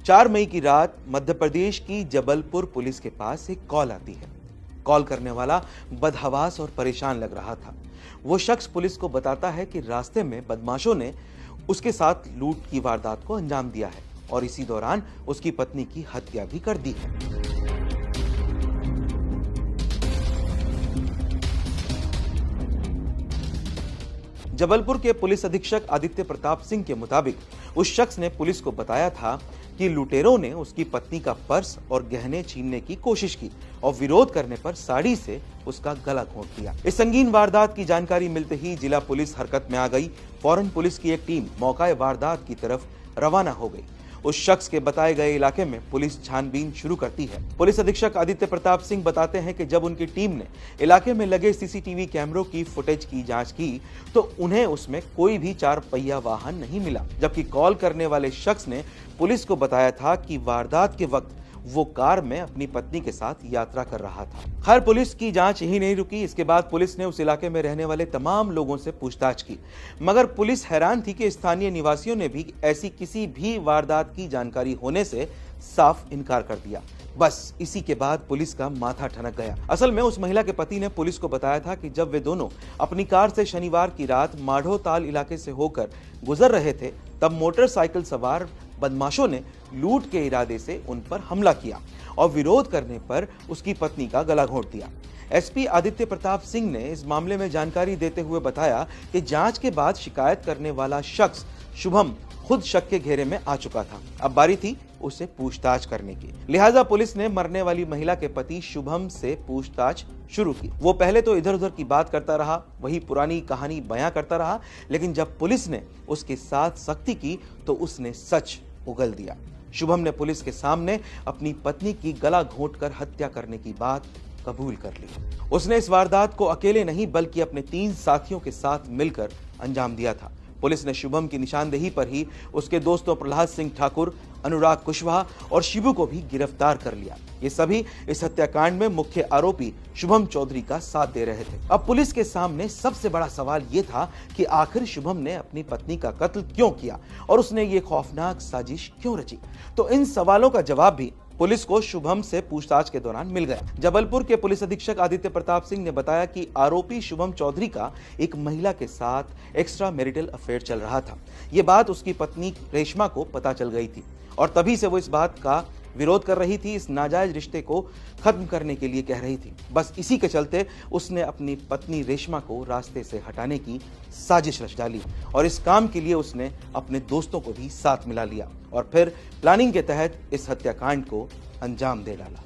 4 मई की रात मध्य प्रदेश की जबलपुर पुलिस के पास एक कॉल आती है। कॉल करने वाला बदहवास और परेशान लग रहा था। वो शख्स पुलिस को बताता है कि रास्ते में बदमाशों ने उसके साथ लूट की वारदात को अंजाम दिया है और इसी दौरान उसकी पत्नी की हत्या भी कर दी है। जबलपुर के पुलिस अधीक्षक आदित्य प्रताप सिंह के मुताबिक उस शख्स ने पुलिस को बताया था कि लुटेरों ने उसकी पत्नी का पर्स और गहने छीनने की कोशिश की और विरोध करने पर साड़ी से उसका गला घोंट दिया। इस संगीन वारदात की जानकारी मिलते ही जिला पुलिस हरकत में आ गई। फौरन पुलिस की एक टीम मौका वारदात की तरफ रवाना हो गई। उस शख्स के बताए गए इलाके में पुलिस छानबीन शुरू करती है। पुलिस अधीक्षक आदित्य प्रताप सिंह बताते हैं कि जब उनकी टीम ने इलाके में लगे सीसीटीवी कैमरों की फुटेज की जांच की तो उन्हें उसमें कोई भी 4 पहिया वाहन नहीं मिला, जबकि कॉल करने वाले शख्स ने पुलिस को बताया था कि वारदात के वक्त वो कार में अपनी पत्नी के साथ यात्रा कर रहा था। खैर, पुलिस की जांच यही नहीं रुकी। इसके बाद पुलिस ने उस इलाके में रहने वाले तमाम लोगों से पूछताछ की, मगर पुलिस हैरान थी कि स्थानीय निवासियों ने भी ऐसी किसी भी वारदात की जानकारी होने से साफ इनकार कर दिया। बस इसी के बाद पुलिस का माथा ठनक गया। असल में उस महिला के पति ने पुलिस को बताया था कि जब वे दोनों अपनी कार से शनिवार की रात माढ़ोताल इलाके से होकर गुजर रहे थे, तब मोटरसाइकिल सवार बदमाशों ने लूट के इरादे से उन पर हमला किया और विरोध करने पर उसकी पत्नी का गला घोंट दिया। एसपी आदित्य प्रताप सिंह ने इस मामले में जानकारी देते हुए बताया कि जांच के बाद शिकायत करने वाला शख्स शुभम खुद शक के घेरे में आ चुका था। अब बारी थी उसे पूछताछ करने की। लिहाजा पुलिस ने मरने वाली महिला के पति शुभम से पूछताछ शुरू की। वो पहले तो इधर उधर की बात करता रहा, वही पुरानी कहानी बयां करता रहा, लेकिन जब पुलिस ने उसके साथ सख्ती की तो उसने सच उगल दिया। शुभम ने पुलिस के सामने अपनी पत्नी की गला घोंटकर हत्या करने की बात कबूल कर ली। उसने इस वारदात को अकेले नहीं बल्कि अपने 3 साथियों के साथ मिलकर अंजाम दिया था। पुलिस ने शुभम की निशानदेही पर ही उसके दोस्तों प्रहलाद सिंह ठाकुर, अनुराग कुशवाहा और शिबू को भी गिरफ्तार कर लिया। ये सभी इस हत्याकांड में मुख्य आरोपी शुभम चौधरी का साथ दे रहे थे। अब पुलिस के सामने सबसे बड़ा सवाल ये था कि आखिर शुभम ने अपनी पत्नी का कत्ल क्यों किया और उसने ये खौफनाक साजिश क्यों रची। तो इन सवालों का जवाब भी पुलिस को शुभम से पूछताछ के दौरान मिल गया। जबलपुर के पुलिस अधीक्षक आदित्य प्रताप सिंह ने बताया कि आरोपी शुभम चौधरी का एक महिला के साथ एक्स्ट्रा मैरिटल अफेयर चल रहा था। ये बात उसकी पत्नी रेशमा को पता चल गई थी और तभी से वो इस बात का विरोध कर रही थी, इस नाजायज रिश्ते को खत्म करने के लिए कह रही थी। बस इसी के चलते उसने अपनी पत्नी रेशमा को रास्ते से हटाने की साजिश रच डाली और इस काम के लिए उसने अपने दोस्तों को भी साथ मिला लिया और फिर प्लानिंग के तहत इस हत्याकांड को अंजाम दे डाला।